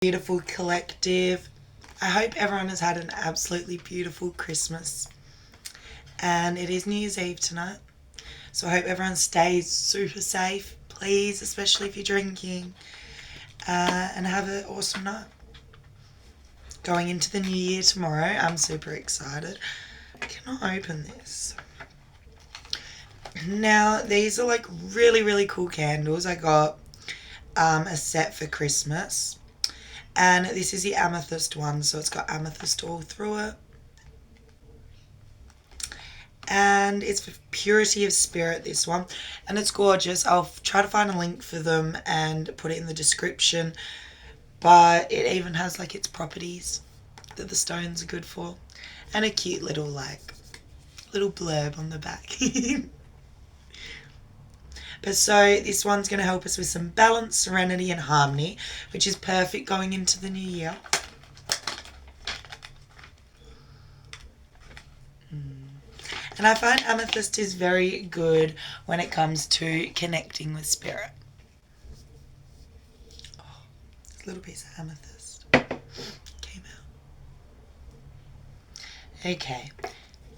Beautiful collective. I hope everyone has had an absolutely beautiful Christmas. And it is New Year's Eve tonight. So I hope everyone stays super safe, please, especially if you're drinking. And have an awesome night. Going into the new year tomorrow, I'm super excited. Can I open this? Now, these are like really, really cool candles. I got a set for Christmas. And this is the amethyst one, so it's got amethyst all through it. And it's for Purity of Spirit, this one. And it's gorgeous. I'll try to find a link for them and put it in the description. But it even has like its properties that the stones are good for. And a cute little little blurb on the back. But so this one's going to help us with some balance, serenity and harmony, which is perfect going into the new year. And I find amethyst is very good when it comes to connecting with spirit. Oh, a little piece of amethyst came out. Okay.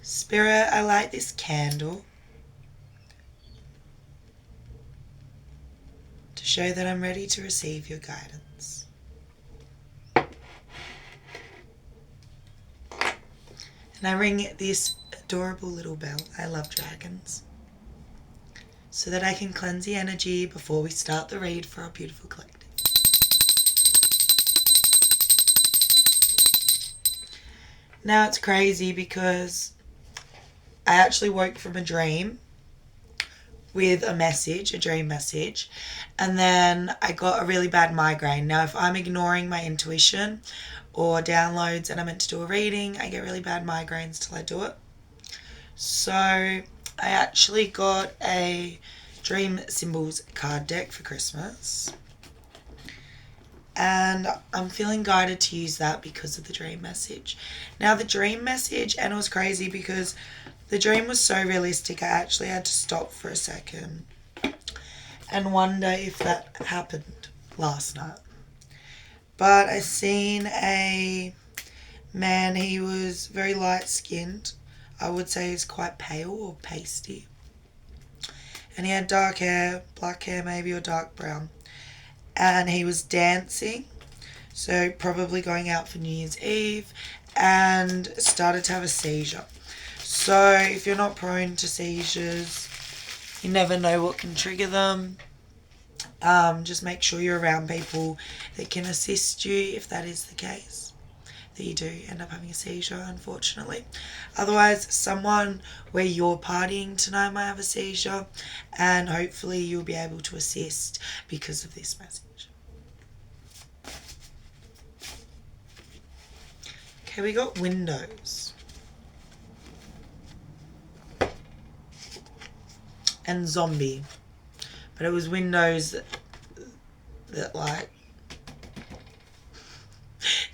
Spirit, I light this candle to show that I'm ready to receive your guidance. And I ring this adorable little bell. I love dragons. So that I can cleanse the energy before we start the read for our beautiful collective. Now it's crazy because I actually woke from a dream with a dream message, and then I got a really bad migraine. Now if I'm ignoring my intuition or downloads and I'm meant to do a reading, I get really bad migraines till I do it. So I actually got a Dream Symbols card deck for Christmas, and I'm feeling guided to use that because of the dream message. Now the dream message, and it was crazy because the dream was so realistic, I actually had to stop for a second and wonder if that happened last night. But I seen a man, he was very light skinned. I would say he's quite pale or pasty. And he had dark hair, black hair maybe, or dark brown. And he was dancing, so probably going out for New Year's Eve, and started to have a seizure. So if you're not prone to seizures, you never know what can trigger them. Just make sure you're around people that can assist you if that is the case, that you do end up having a seizure, unfortunately. Otherwise, someone where you're partying tonight might have a seizure, and hopefully you'll be able to assist because of this message. Okay, we got windows. And zombie. But it was windows that like,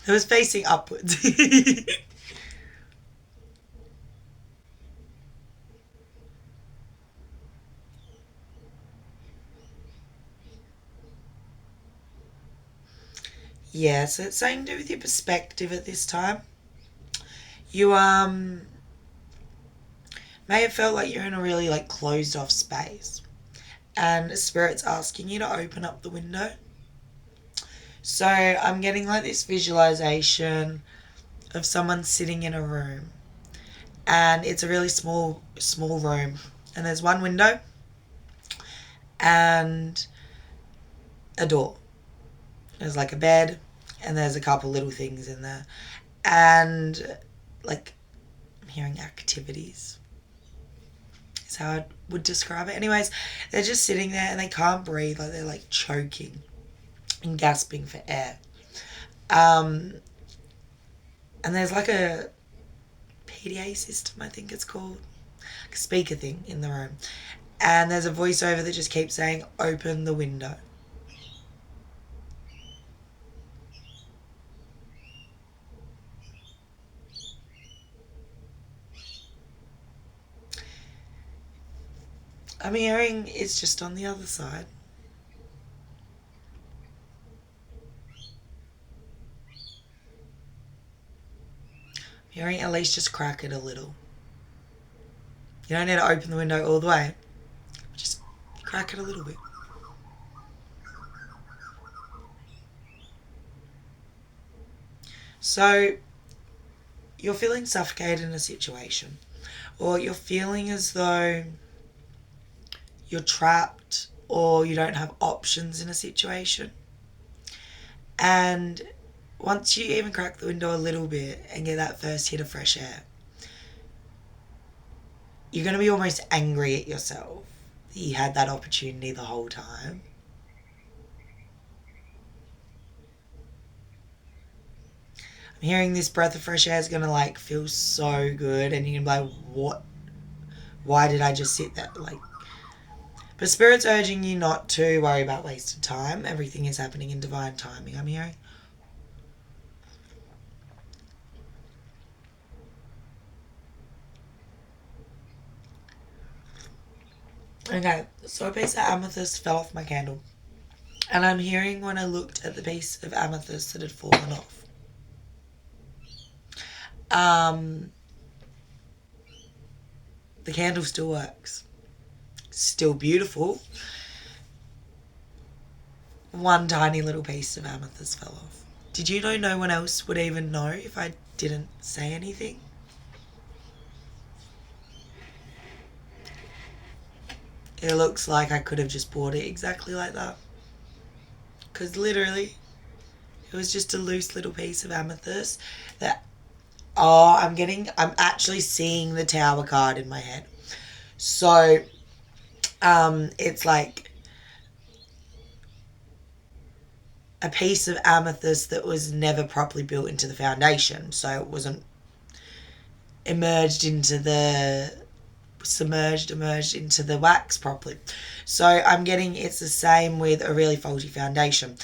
it was facing upwards. Yeah, so it's something to do with your perspective at this time. You may have felt like you're in a really like closed off space, and Spirit's asking you to open up the window. So I'm getting like this visualization of someone sitting in a room, and it's a really small room, and there's one window and a door. There's like a bed, and there's a couple little things in there, and like I'm hearing activities is how I would describe it. Anyways, they're just sitting there and they can't breathe, like they're like choking and gasping for air. And there's like a PDA system, I think it's called, like a speaker thing in the room, and there's a voiceover that just keeps saying, open the window. I'm hearing it's just on the other side. hearing at least just crack it a little. You don't need to open the window all the way. Just crack it a little bit. So you're feeling suffocated in a situation, or you're feeling as though you're trapped or you don't have options in a situation. And once you even crack the window a little bit and get that first hit of fresh air, you're going to be almost angry at yourself that you had that opportunity the whole time. I'm hearing this breath of fresh air is going to like feel so good, and you're going to be like, what? Why did I just sit there? Like, but Spirit's urging you not to worry about wasted time. Everything is happening in divine timing, I'm hearing. Okay, so a piece of amethyst fell off my candle. And I'm hearing when I looked at the piece of amethyst that had fallen off. The candle still works. Still beautiful. One tiny little piece of amethyst fell off. Did you know no one else would even know if I didn't say anything? It looks like I could have just bought it exactly like that. Because literally, it was just a loose little piece of amethyst that, I'm actually seeing the Tower card in my head. So, it's like a piece of amethyst that was never properly built into the foundation. So it wasn't emerged into the wax properly. So I'm getting it's the same with a really faulty foundation.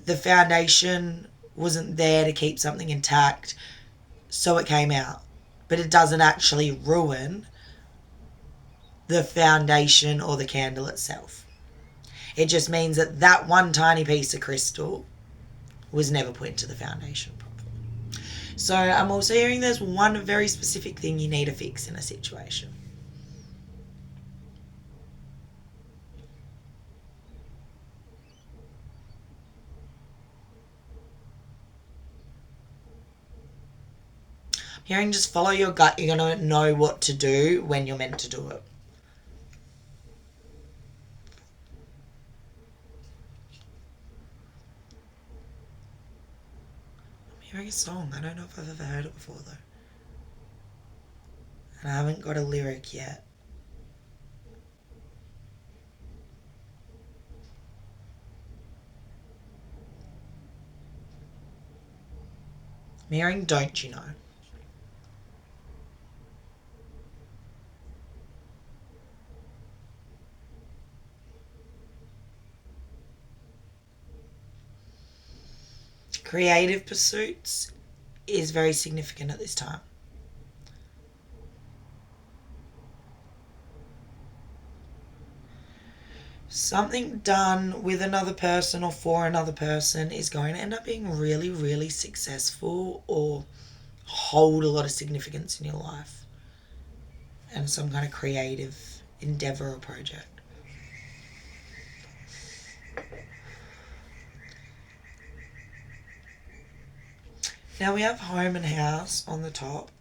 The foundation wasn't there to keep something intact, so it came out. But it doesn't actually ruin the foundation or the candle itself. It just means that that one tiny piece of crystal was never put into the foundation properly. So I'm also hearing there's one very specific thing you need to fix in a situation. I'm hearing just follow your gut. You're going to know what to do when you're meant to do it. I'm hearing a song. I don't know if I've ever heard it before though. And I haven't got a lyric yet. I'm hearing Don't You Know. Creative pursuits is very significant at this time. Something done with another person or for another person is going to end up being really, really successful or hold a lot of significance in your life and some kind of creative endeavor or project. Now we have home and house on the top,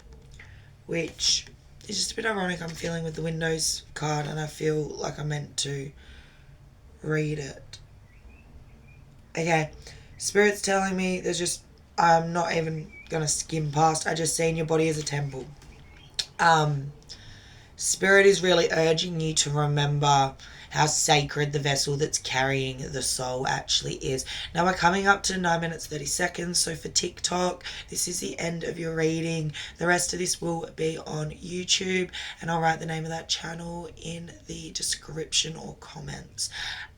which is just a bit ironic. I'm feeling with the Windows card and I feel like I'm meant to read it. Okay, Spirit's telling me I'm not even going to skim past. I just seen your body as a temple. Spirit is really urging you to remember how sacred the vessel that's carrying the soul actually is. Now we're coming up to 9 minutes 30 seconds, so for TikTok this is the end of your reading. The rest of this will be on YouTube and I'll write the name of that channel in the description or comments.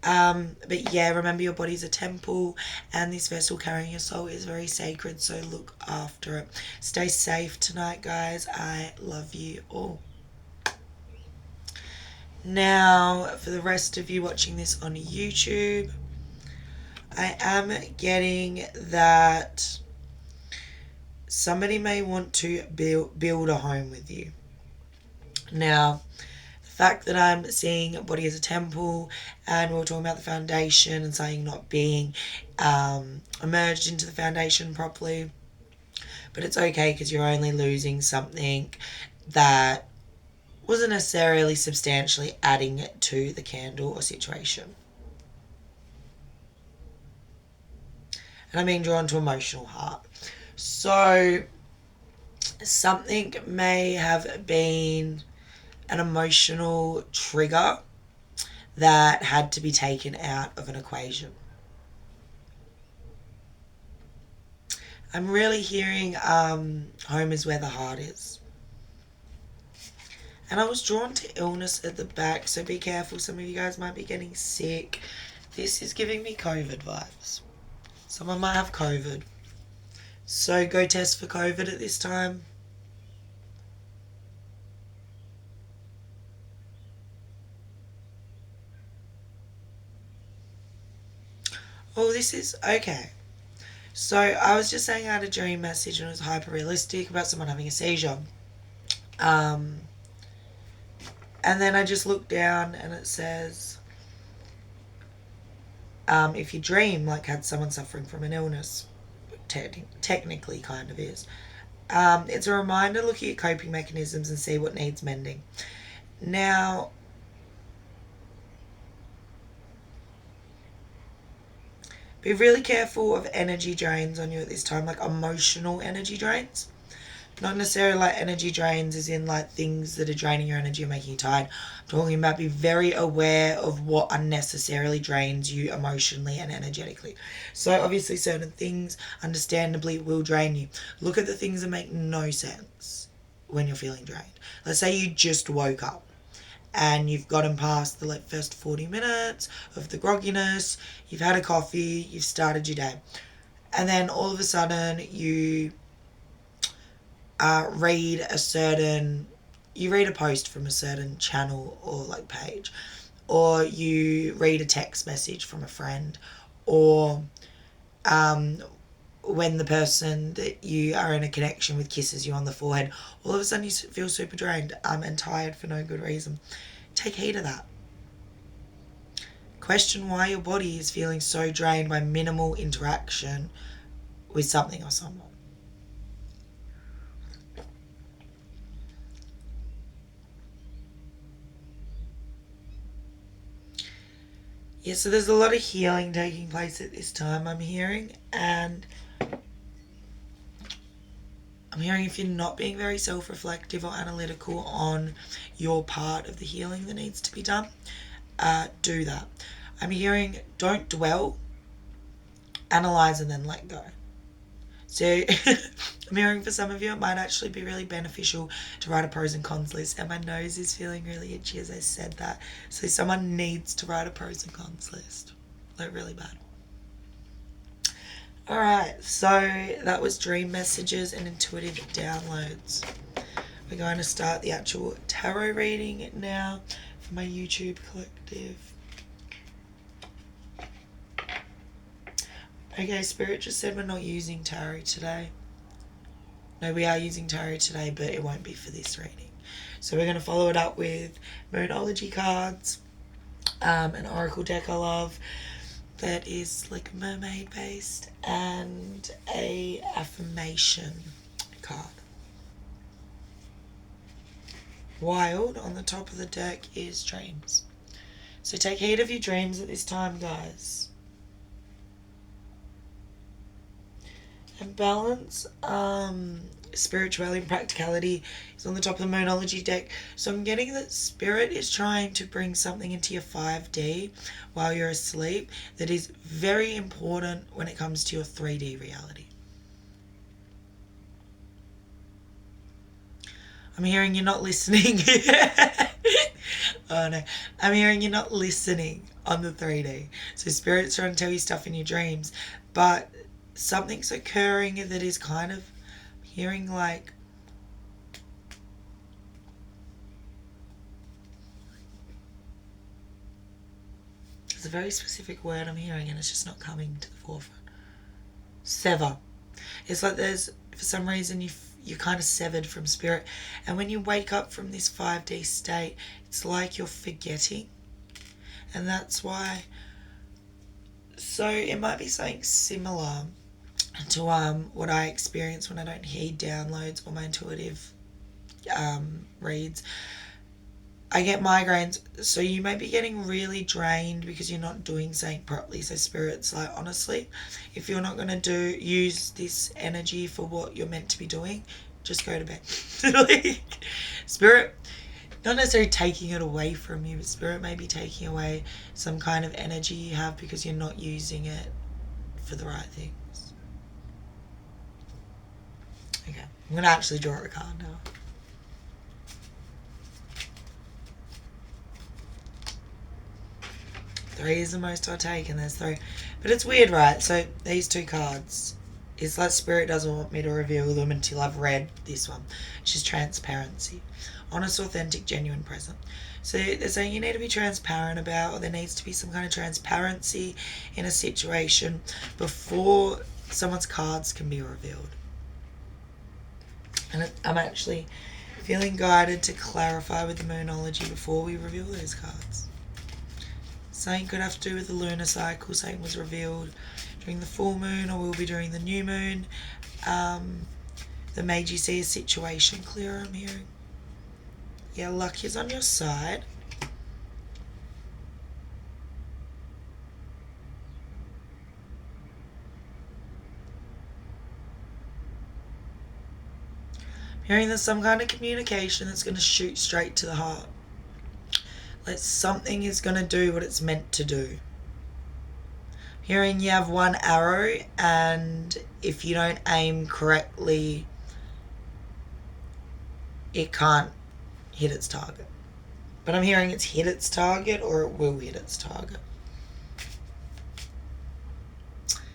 But yeah, remember your body's a temple and this vessel carrying your soul is very sacred, so look after it. Stay safe tonight, guys. I love you all. Now, for the rest of you watching this on YouTube, I am getting that somebody may want to build a home with you. Now, the fact that I'm seeing body as a temple, and we're talking about the foundation and saying not being emerged into the foundation properly, but it's okay because you're only losing something that wasn't necessarily substantially adding to the candle or situation. And I'm being drawn to emotional heart. So something may have been an emotional trigger that had to be taken out of an equation. I'm really hearing home is where the heart is. And I was drawn to illness at the back, so be careful. Some of you guys might be getting sick. This is giving me COVID vibes. Someone might have COVID. So go test for COVID at this time. Oh, this is okay. So I was just saying I had a dream message and it was hyper realistic about someone having a seizure. And then I just looked down and it says, if you dream like had someone suffering from an illness, technically kind of is. It's a reminder, look at your coping mechanisms and see what needs mending. Now, be really careful of energy drains on you at this time, like emotional energy drains. Not necessarily like energy drains as in like things that are draining your energy and making you tired. I'm talking about be very aware of what unnecessarily drains you emotionally and energetically. So obviously certain things understandably will drain you. Look at the things that make no sense when you're feeling drained. Let's say you just woke up and you've gotten past the first 40 minutes of the grogginess, you've had a coffee, you've started your day. And then all of a sudden you read a post from a certain channel or page, or you read a text message from a friend, or when the person that you are in a connection with kisses you on the forehead, all of a sudden you feel super drained and tired for no good reason. Take heed of that. Question why your body is feeling so drained by minimal interaction with something or someone. Yeah, so there's a lot of healing taking place at this time, I'm hearing, and I'm hearing if you're not being very self-reflective or analytical on your part of the healing that needs to be done, do that. I'm hearing don't dwell, analyze and then let go. So I'm hearing for some of you it might actually be really beneficial to write a pros and cons list, and my nose is feeling really itchy as I said that. So someone needs to write a pros and cons list, really bad. Alright, so that was dream messages and intuitive downloads. We're going to start the actual tarot reading now for my YouTube collective. Okay, Spirit just said we're not using tarot today. No, we are using tarot today, but it won't be for this reading. So we're going to follow it up with Moonology cards, an oracle deck I love that is mermaid based, and a affirmation card. Wild on the top of the deck is dreams. So take heed of your dreams at this time, guys. And balance, spirituality and practicality is on the top of the Moonology deck. So I'm getting that Spirit is trying to bring something into your 5D while you're asleep that is very important when it comes to your 3D reality. I'm hearing you're not listening. Oh no. I'm hearing you're not listening on the 3D. So Spirit's trying to tell you stuff in your dreams, but something's occurring that is kind of hearing there's a very specific word I'm hearing and it's just not coming to the forefront. Sever. It's like there's for some reason you're kind of severed from spirit. And when you wake up from this 5D state, it's like you're forgetting. And that's why. So it might be something similar to what I experience when I don't heed downloads or my intuitive reads. I get migraines, so you may be getting really drained because you're not doing something properly. So spirit's like, honestly, if you're not going to use this energy for what you're meant to be doing, just go to bed. Like, spirit, not necessarily taking it away from you, but spirit may be taking away some kind of energy you have because you're not using it for the right things. Okay, I'm going to actually draw a card now. Three is the most I'll take, and there's three. But it's weird, right? So these two cards, it's like spirit doesn't want me to reveal them until I've read this one, which is transparency. Honest, authentic, genuine, present. So they're saying you need to be transparent about, or there needs to be some kind of transparency in a situation before someone's cards can be revealed. And I'm actually feeling guided to clarify with the Moonology before we reveal those cards. Something could have to do with the lunar cycle. Something was revealed during the full moon, or will be during the new moon. That made you see a situation clearer, I'm hearing. Yeah, luck is on your side. I'm hearing there's some kind of communication that's going to shoot straight to the heart. Like something is going to do what it's meant to do. I'm hearing you have one arrow, and if you don't aim correctly, it can't hit its target. But I'm hearing it's hit its target, or it will hit its target.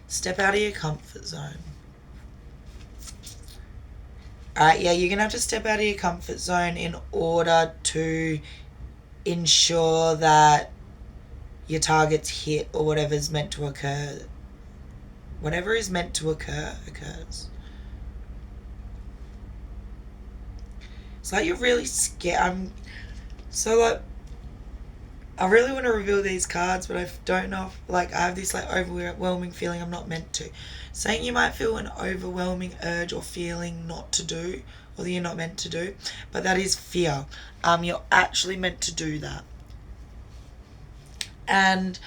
Step out of your comfort zone. Alright, yeah, you're going to have to step out of your comfort zone in order to ensure that your target's hit, or whatever's meant to occur. Whatever is meant to occur, occurs. It's like you're really scared. I really want to reveal these cards, but I don't know if, I have this overwhelming feeling I'm not meant to. Saying you might feel an overwhelming urge or feeling not to do, or that you're not meant to do, but that is fear. You're actually meant to do that. And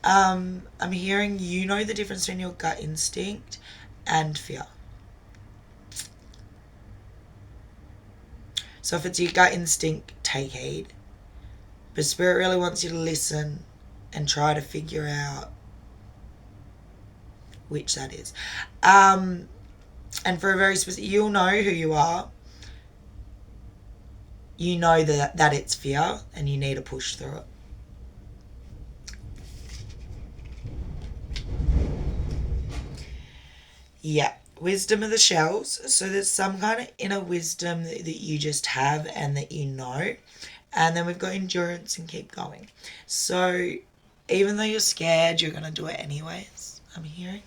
I'm hearing you know the difference between your gut instinct and fear. So if it's your gut instinct, take heed. But spirit really wants you to listen and try to figure out which that is. And for a very specific, you'll know who you are. You know that it's fear, and you need to push through it. Yeah, wisdom of the shells. So there's some kind of inner wisdom that you just have and that you know. And then we've got endurance and keep going. So even though you're scared, you're going to do it anyways, I'm hearing.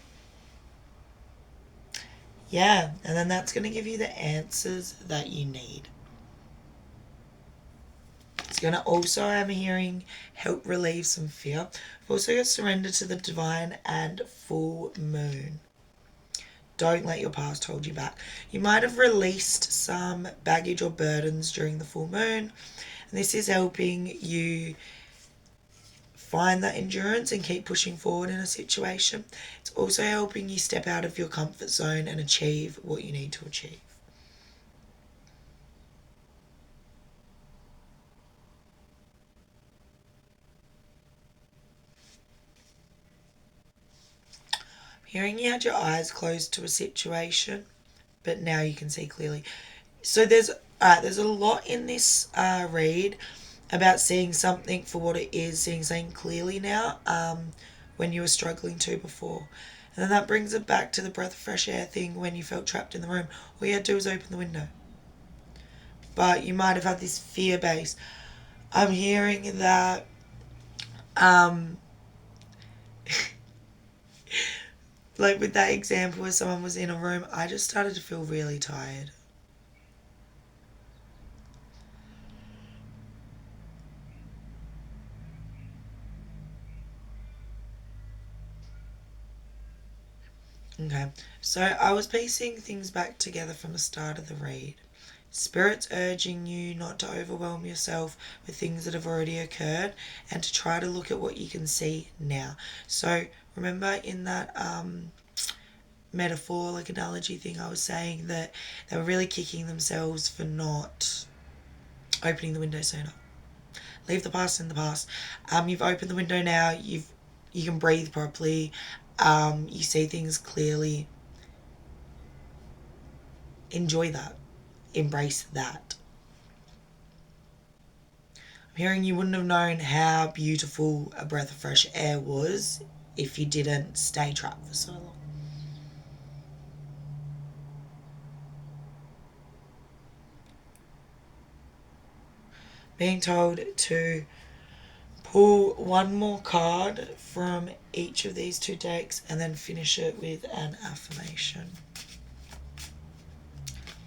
Yeah, and then that's going to give you the answers that you need. It's going to also, I'm hearing, help relieve some fear. We've also got surrender to the divine and full moon. Don't let your past hold you back. You might have released some baggage or burdens during the full moon. And this is helping you find that endurance and keep pushing forward in a situation. It's also helping you step out of your comfort zone and achieve what you need to achieve. I'm hearing you had your eyes closed to a situation, but now you can see clearly. So there's a lot in this read about seeing something for what it is, seeing something clearly now, when you were struggling to before. And then that brings it back to the breath of fresh air thing when you felt trapped in the room. All you had to do was open the window. But you might have had this fear base. I'm hearing that like with that example where someone was in a room, I just started to feel really tired. Okay, so I was piecing things back together from the start of the read. Spirit's urging you not to overwhelm yourself with things that have already occurred and to try to look at what you can see now. So remember in that metaphor, like analogy thing, I was saying that they were really kicking themselves for not opening the window sooner. Leave the past in the past. You've opened the window now. You can breathe properly. You see things clearly. Enjoy that. Embrace that. I'm hearing you wouldn't have known how beautiful a breath of fresh air was if you didn't stay trapped for so long. Being told to pull one more card from each of these two decks and then finish it with an affirmation.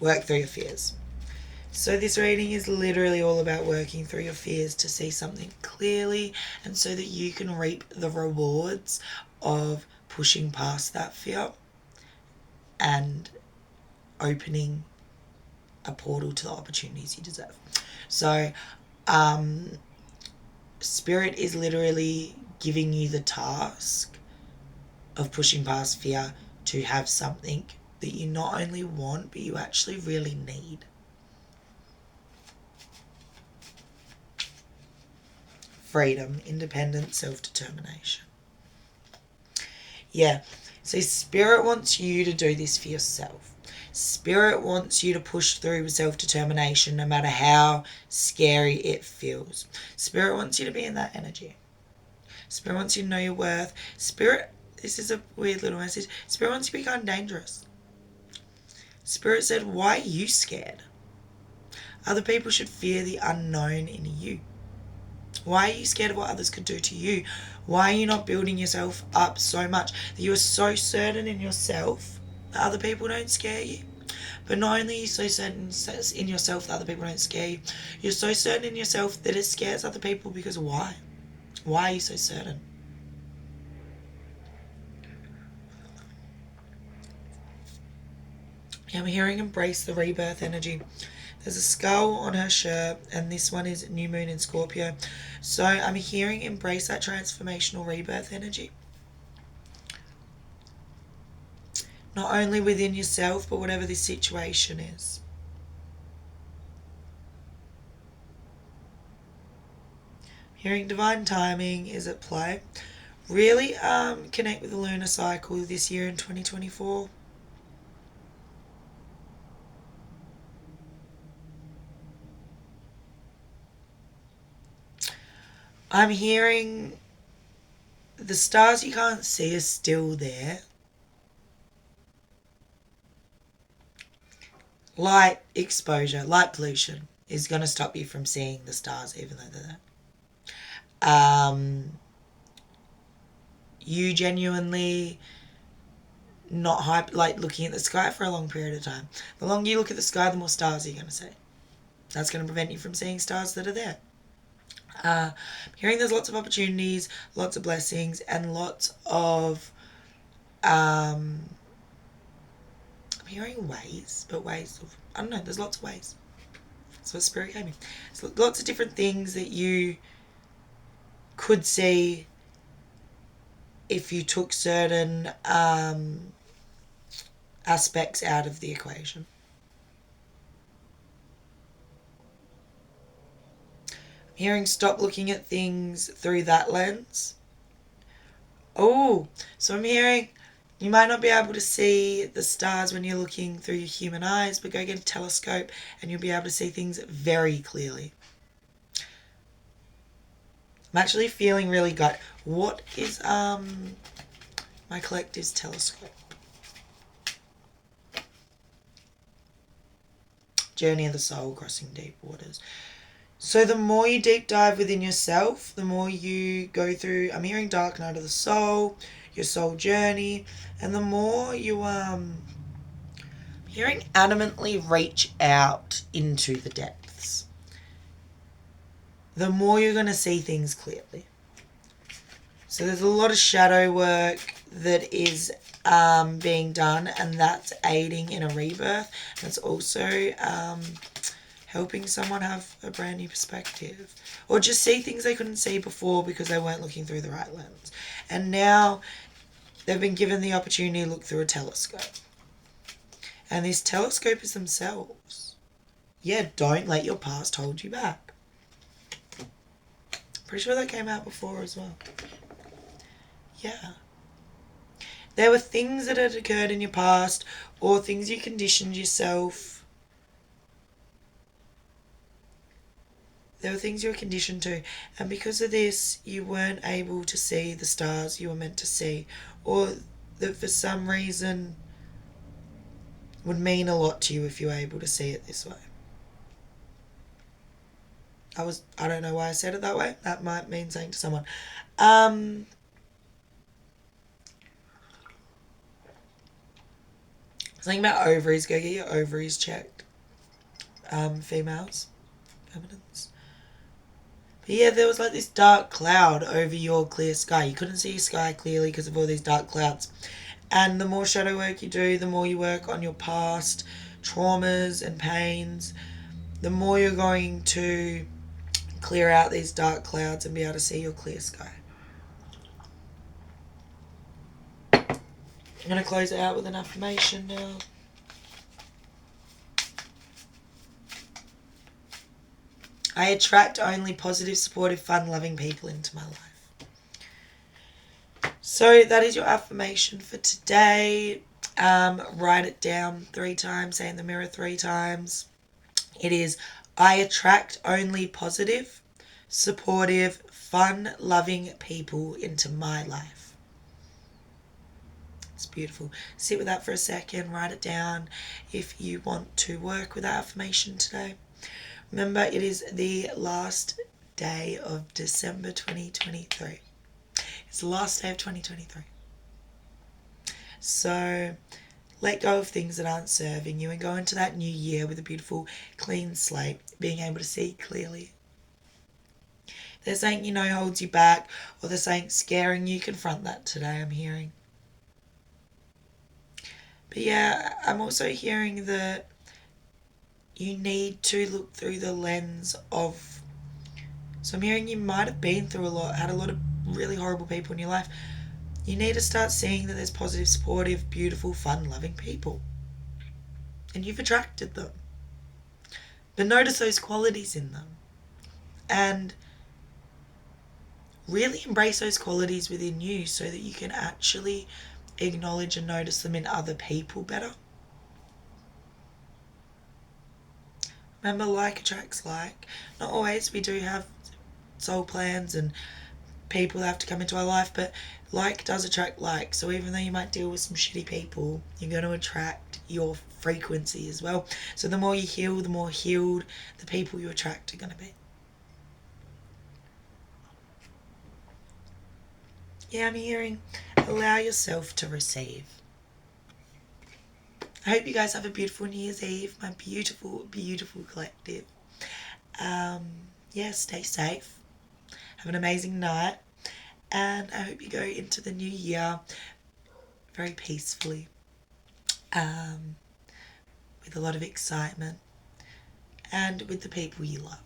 Work through your fears. So this reading is literally all about working through your fears to see something clearly and so that you can reap the rewards of pushing past that fear and opening a portal to the opportunities you deserve. So Spirit is literally giving you the task of pushing past fear to have something that you not only want but you actually really need. Freedom, independence, self-determination. Yeah, so Spirit wants you to do this for yourself. Spirit wants you to push through with self-determination no matter how scary it feels. Spirit wants you to be in that energy. Spirit wants you to know your worth. Spirit, this is a weird little message. Spirit wants you to be kind of dangerous. Spirit said, why are you scared? Other people should fear the unknown in you. Why are you scared of what others could do to you? Why are you not building yourself up so much that you are so certain in yourself that other people don't scare you? But not only are you so certain in yourself that other people don't scare you, you're so certain in yourself that it scares other people because why? Why are you so certain? I'm hearing embrace the rebirth energy. There's a skull on her shirt, and this one is New Moon in Scorpio. So I'm hearing embrace that transformational rebirth energy. Not only within yourself, but whatever this situation is. Hearing divine timing is at play. Really connect with the lunar cycle this year in 2024. I'm hearing the stars you can't see are still there. Light exposure, light pollution is going to stop you from seeing the stars even though they're there. You genuinely not hype, like looking at the sky for a long period of time. The longer you look at the sky, the more stars you're going to see. That's going to prevent you from seeing stars that are there. I'm hearing there's lots of opportunities, lots of blessings, and lots of I'm hearing ways, but ways of, I don't know, there's lots of ways. That's what Spirit gave me. So lots of different things that you could see if you took certain aspects out of the equation. I'm hearing stop looking at things through that lens. Oh, so I'm hearing you might not be able to see the stars when you're looking through your human eyes, but go get a telescope and you'll be able to see things very clearly. I'm actually feeling really good. What is my collective's telescope? Journey of the Soul, Crossing Deep Waters. So the more you deep dive within yourself, the more you go through, I'm hearing Dark Night of the Soul, your soul journey, and the more you hearing adamantly reach out into the depths, the more you're going to see things clearly. So there's a lot of shadow work that is being done, and that's aiding in a rebirth. That's also helping someone have a brand new perspective, or just see things they couldn't see before because they weren't looking through the right lens. And now they've been given the opportunity to look through a telescope. And this telescope is themselves. Yeah, don't let your past hold you back. Pretty sure that came out before as well. Yeah. There were things that had occurred in your past, or things you conditioned yourself. There were things you were conditioned to, and because of this, you weren't able to see the stars you were meant to see, or that for some reason would mean a lot to you if you were able to see it this way. I don't know why I said it that way. That might mean something to someone. Something about ovaries. Go get your ovaries checked. Females. Feminines. But yeah, there was like this dark cloud over your clear sky. You couldn't see your sky clearly because of all these dark clouds. And the more shadow work you do, the more you work on your past traumas and pains, the more you're going to clear out these dark clouds and be able to see your clear sky. I'm going to close it out with an affirmation now. I attract only positive, supportive, fun-loving people into my life. So that is your affirmation for today. Write it down 3 times, say in the mirror 3 times. It is, I attract only positive, supportive, fun-loving people into my life. It's beautiful. Sit with that for a second, write it down if you want to work with that affirmation today. Remember, it is the last day of December 2023. It's the last day of 2023. So let go of things that aren't serving you and go into that new year with a beautiful, clean slate, being able to see clearly. If there's something you know holds you back, or there's something scaring you, confront that today, I'm hearing. But yeah, I'm also hearing that you need to look through the lens of... So I'm hearing you might have been through a lot, had a lot of really horrible people in your life. You need to start seeing that there's positive, supportive, beautiful, fun-loving people. And you've attracted them. But notice those qualities in them. And really embrace those qualities within you so that you can actually acknowledge and notice them in other people better. Remember, like attracts like. Not always. We do have soul plans and people that have to come into our life, but like does attract like. So even though you might deal with some shitty people, you're going to attract your frequency as well. So the more you heal, the more healed the people you attract are going to be. Yeah, I'm hearing allow yourself to receive. I hope you guys have a beautiful New Year's Eve, my beautiful, beautiful collective. Yeah, stay safe. Have an amazing night. And I hope you go into the new year very peacefully, with a lot of excitement, and with the people you love.